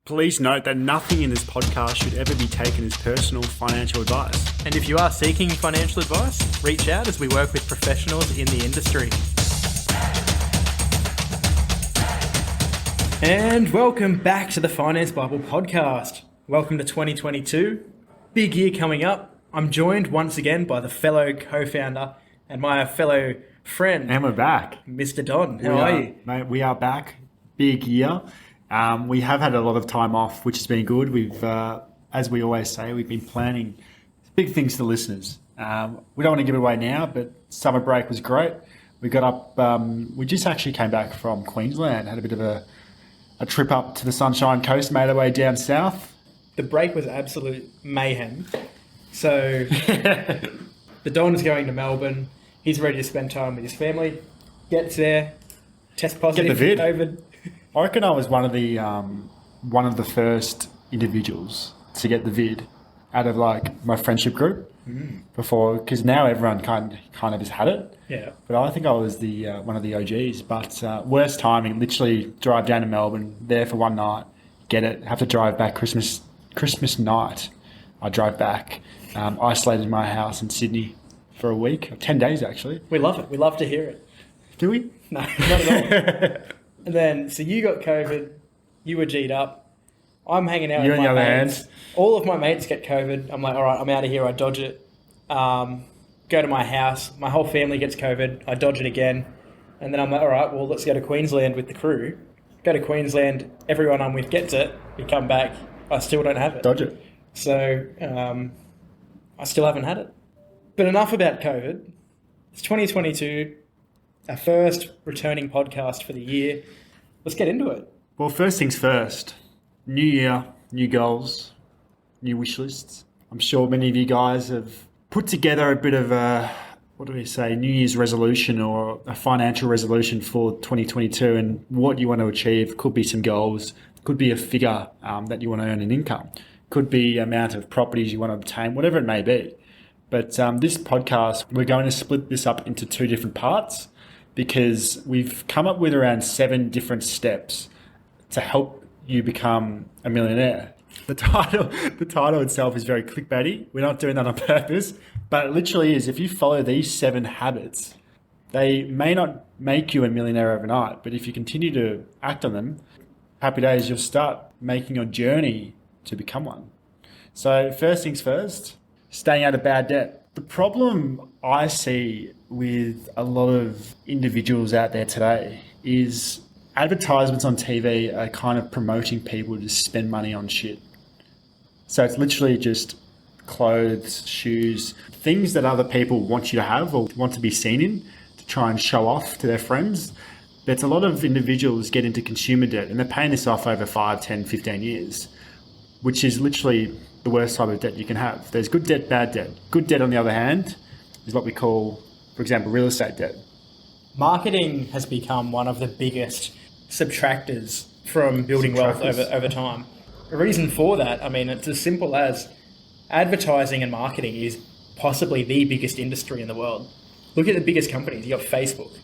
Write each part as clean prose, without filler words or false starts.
Please note that nothing in this podcast should ever be taken as personal financial advice. And if you are seeking financial advice, reach out as we work with professionals in the industry. And welcome back to the Finance Bible podcast. Welcome to 2022. Big year coming up. I'm joined once again by the fellow co-founder and my fellow friend. And we're back. Mr. Don, how are you? Mate, we are back. Big year. We have had a lot of time off, which has been good. We've, as we always say, we've been planning big things to listeners. We don't want to give it away now, but summer break was great. We got up, we just actually came back from Queensland, had a bit of a trip up to the Sunshine Coast, made our way down south. The break was absolute mayhem. So the Don's going to Melbourne. He's ready to spend time with his family. Gets there, test positive for COVID. I reckon I was one of the first individuals to get the vid out of like my friendship group before, because now everyone kind of has had it. Yeah. But I think I was the one of the OGs. But worst timing, literally drive down to Melbourne, there for one night, get it, have to drive back Christmas night. I drove back, isolated in my house in Sydney for a week, 10 days actually. We love it. We love to hear it. Do we? No, not at all. And then, so you got COVID, you were G'd up, I'm hanging out with my mates. All of my mates get COVID. I'm like, all right, I'm out of here, I dodge it. Go to my house, my whole family gets COVID, I dodge it again. And then I'm like, all right, well, let's go to Queensland with the crew. Go to Queensland, everyone I'm with gets it, we come back, I still don't have it. Dodge it. So, I still haven't had it. But enough about COVID. It's 2022. Our first returning podcast for the year. Let's get into it. Well, first things first. New year, new goals, new wish lists. I'm sure many of you guys have put together a bit of a, New Year's resolution or a financial resolution for 2022 and what you want to achieve. Could be some goals, could be a figure that you want to earn an income, could be amount of properties you want to obtain, whatever it may be. But this podcast, we're going to split this up into two different parts, because we've come up with around 7 different steps to help you become a millionaire. The title itself is very clickbaity. We're not doing that on purpose, but it literally is. If you follow these 7 habits, they may not make you a millionaire overnight, but if you continue to act on them, happy days, you'll start making your journey to become one. So first things first, staying out of bad debt. The problem I see with a lot of individuals out there today is advertisements on TV are kind of promoting people to spend money on shit. So it's literally just clothes, shoes, things that other people want you to have or want to be seen in to try and show off to their friends. But a lot of individuals get into consumer debt and they're paying this off over 5, 10, 15 years, which is literally the worst type of debt you can have. There's good debt, bad debt. Good debt, on the other hand, is what we call, for example, real estate debt. Marketing has become one of the biggest subtractors from building wealth over time. The reason for that, I mean, it's as simple as advertising and marketing is possibly the biggest industry in the world. Look at the biggest companies. You got Facebook,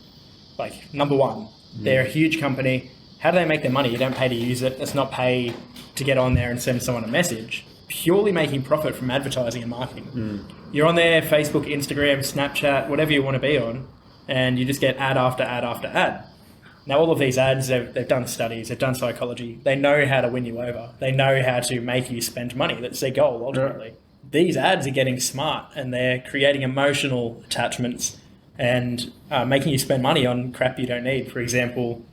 like number one. They're a huge company. How do they make their money? You don't pay to use it. It's not pay to get on there and send someone a message. Purely making profit from advertising and marketing. You're on there, Facebook, Instagram, Snapchat, whatever you want to be on, and you just get ad after ad after ad. Now, all of these ads, they've done studies, they've done psychology. They know how to win you over. They know how to make you spend money. That's their goal, ultimately. Yeah. These ads are getting smart, and they're creating emotional attachments and making you spend money on crap you don't need. For example,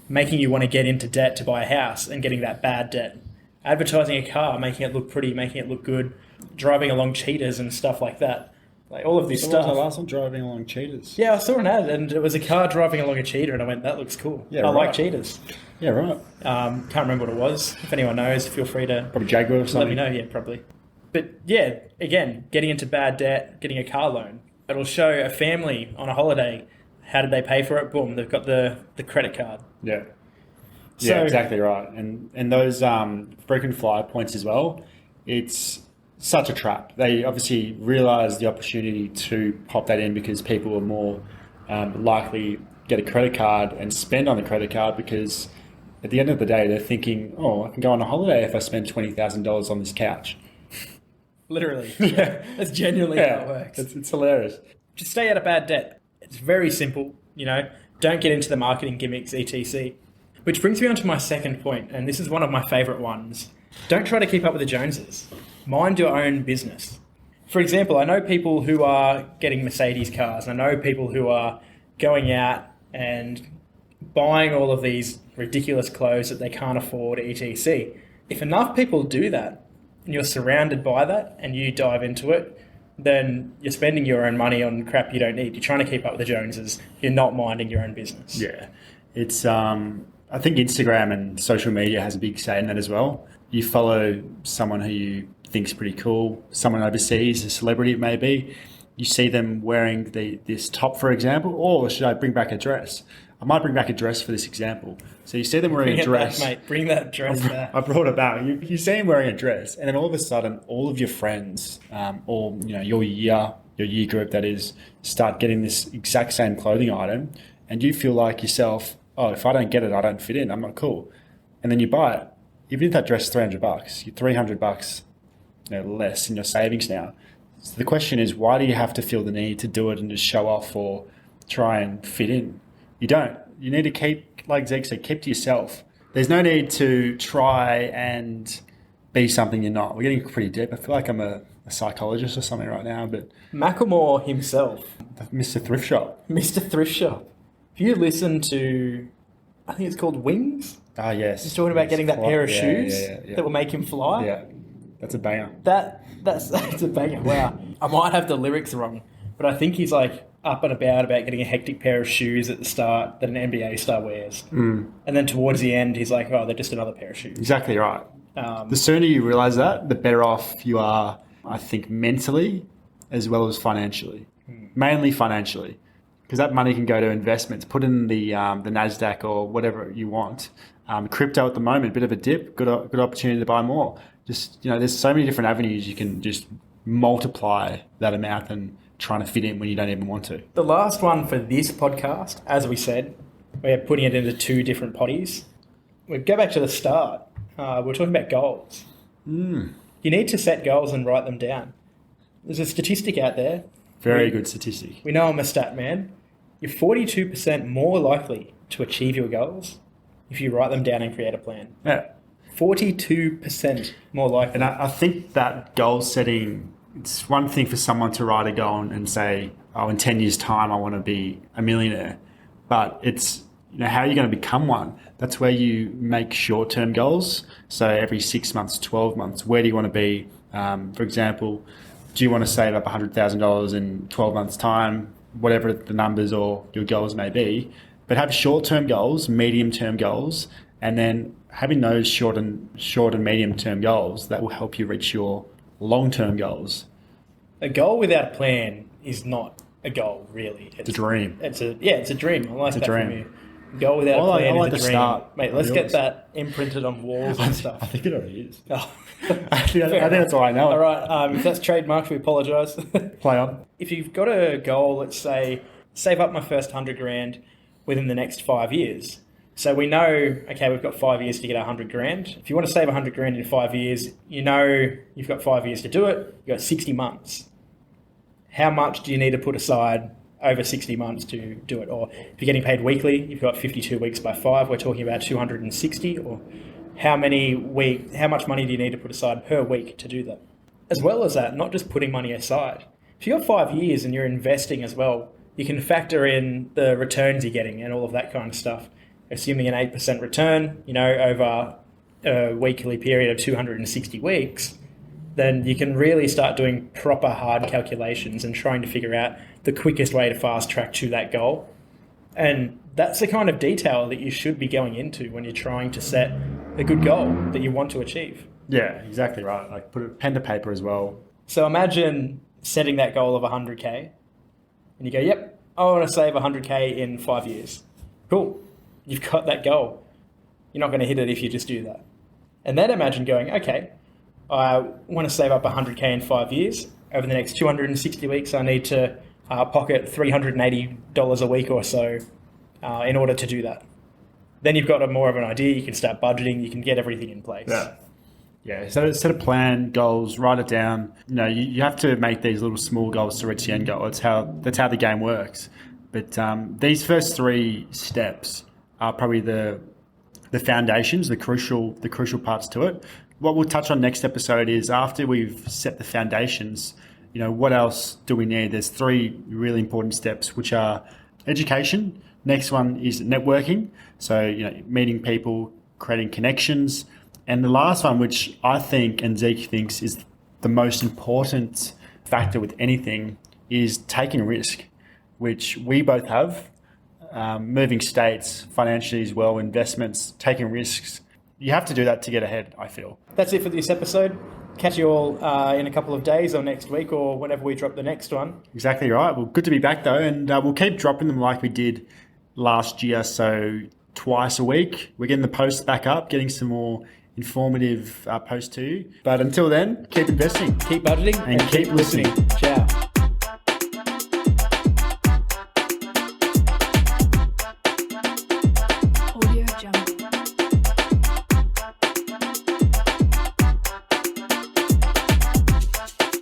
making you want to get into debt to buy a house and getting that bad debt. Advertising a car, making it look pretty, making it look good, driving along cheaters and stuff like that. Like all of this stuff. I last time driving along cheaters. Yeah, I saw an ad and it was a car driving along a cheater and I went, that looks cool. Yeah, I like cheaters. Yeah, right. Can't remember what it was. If anyone knows, feel free to... Probably Jaguar or something. Let me know, yeah, probably. But yeah, again, getting into bad debt, getting a car loan. It'll show a family on a holiday, how did they pay for it? Boom, they've got the credit card. Yeah. Yeah, exactly right. And those frequent flyer points as well, it's such a trap. They obviously realise the opportunity to pop that in because people are more likely get a credit card and spend on the credit card because At the end of the day, they're thinking, oh, I can go on a holiday if I spend $20,000 on this couch. Literally. Yeah. That's genuinely how it works. It's hilarious. Just stay out of bad debt. It's very simple, don't get into the marketing gimmicks, etc. Which brings me on to my second point, and this is one of my favorite ones. Don't try to keep up with the Joneses. Mind your own business. For example, I know people who are getting Mercedes cars. I know people who are going out and buying all of these ridiculous clothes that they can't afford, etc. If enough people do that, and you're surrounded by that, and you dive into it, then you're spending your own money on crap you don't need. You're trying to keep up with the Joneses. You're not minding your own business. Yeah. It's, I think Instagram and social media has a big say in that as well. You follow someone who you think's pretty cool, someone overseas, a celebrity it may be. You see them wearing this top, for example, or should I bring back a dress? I might bring back a dress for this example. So you see them wearing a dress. Back, mate. Bring that dress back. I brought it back. You see them wearing a dress, and then all of a sudden, all of your friends, or your year group, that is, start getting this exact same clothing item, and you feel like yourself, oh, if I don't get it, I don't fit in. I'm not cool. And then you buy it. Even if that dress is $300, you're $300 less in your savings now. So the question is, why do you have to feel the need to do it and just show off or try and fit in? You don't. You need to keep, like Zeg said, keep to yourself. There's no need to try and be something you're not. We're getting pretty deep. I feel like I'm a psychologist or something right now, but... Macklemore himself. Mr. Thrift Shop. Mr. Thrift Shop. If you listen to, I think it's called Wings. Ah, yes. He's talking about getting that pair of shoes yeah. that will make him fly. Yeah, that's a banger. That's a banger. Wow. I might have the lyrics wrong, but I think he's like up and about getting a hectic pair of shoes at the start that an NBA star wears. And then towards the end, he's like, oh, they're just another pair of shoes. Exactly right. The sooner you realise that, the better off you are, I think, mentally as well as financially. Mainly financially. Because that money can go to investments. Put in the NASDAQ or whatever you want. Crypto at the moment, bit of a dip, good opportunity to buy more. Just, there's so many different avenues you can just multiply that amount and trying to fit in when you don't even want to. The last one for this podcast, as we said, we're putting it into two different potties. We go back to the start. We're talking about goals. You need to set goals and write them down. There's a statistic out there. Very good statistic. We know I'm a stat man. You're 42% more likely to achieve your goals if you write them down and create a plan. Yeah. 42% more likely. And I think that goal setting, it's one thing for someone to write a goal and say, oh, in 10 years' time, I want to be a millionaire. But it's, how are you going to become one? That's where you make short-term goals. So every 6 months, 12 months, where do you want to be? For example, do you want to save up $100,000 in 12 months' time? Whatever the numbers or your goals may be. But have short-term goals, medium-term goals, and then having those short and medium-term goals, that will help you reach your long-term goals. A goal without a plan is not a goal, really. It's a dream. It's a dream. I like that dream. from you. A goal without a plan is a dream. Start. Mate, let's get that imprinted on walls and stuff. I think it already is. Oh. I think that's all I know. All right, if that's trademarked, we apologise. Play on. If you've got a goal, let's say, save up my first $100,000 within the next 5 years. So we know, okay, we've got 5 years to get $100,000. If you want to save $100,000 in 5 years, you've got 5 years to do it. You've got 60 months. How much do you need to put aside over 60 months to do it? Or if you're getting paid weekly, you've got 52 weeks by 5. We're talking about 260. Or how much money do you need to put aside per week to do that? As well as that, not just putting money aside. If you've got 5 years and you're investing as well, you can factor in the returns you're getting and all of that kind of stuff. Assuming an 8% return, over a weekly period of 260 weeks, then you can really start doing proper hard calculations and trying to figure out the quickest way to fast track to that goal. And that's the kind of detail that you should be going into when you're trying to set a good goal that you want to achieve. Yeah, exactly right. Like put a pen to paper as well. So imagine setting that goal of 100K and you go, yep, I want to save 100K in 5 years. Cool. You've got that goal. You're not going to hit it if you just do that. And then imagine going, okay, I want to save up 100K in 5 years. Over the next 260 weeks, I need to pocket $380 a week or so in order to do that. then you've got a more of an idea. You can start budgeting. You can get everything in place. Yeah, set a plan, goals, write it down. You have to make these little small goals to reach the end goal. That's how the game works. But these first 3 steps are probably the foundations, the crucial parts to it. What we'll touch on next episode is after we've set the foundations, what else do we need? There's 3 really important steps, which are education. Next one is networking. So, meeting people, creating connections. And the last one, which I think and Zeke thinks is the most important factor with anything, is taking risk, which we both have. Moving states, financially as well, investments, taking risks. You have to do that to get ahead, I feel. That's it for this episode. Catch you all in a couple of days or next week or whenever we drop the next one. Exactly right. Well, good to be back though. And we'll keep dropping them like we did last year. So twice a week. We're getting the posts back up, getting some more informative posts to you. But until then, keep investing, keep budgeting, and keep listening.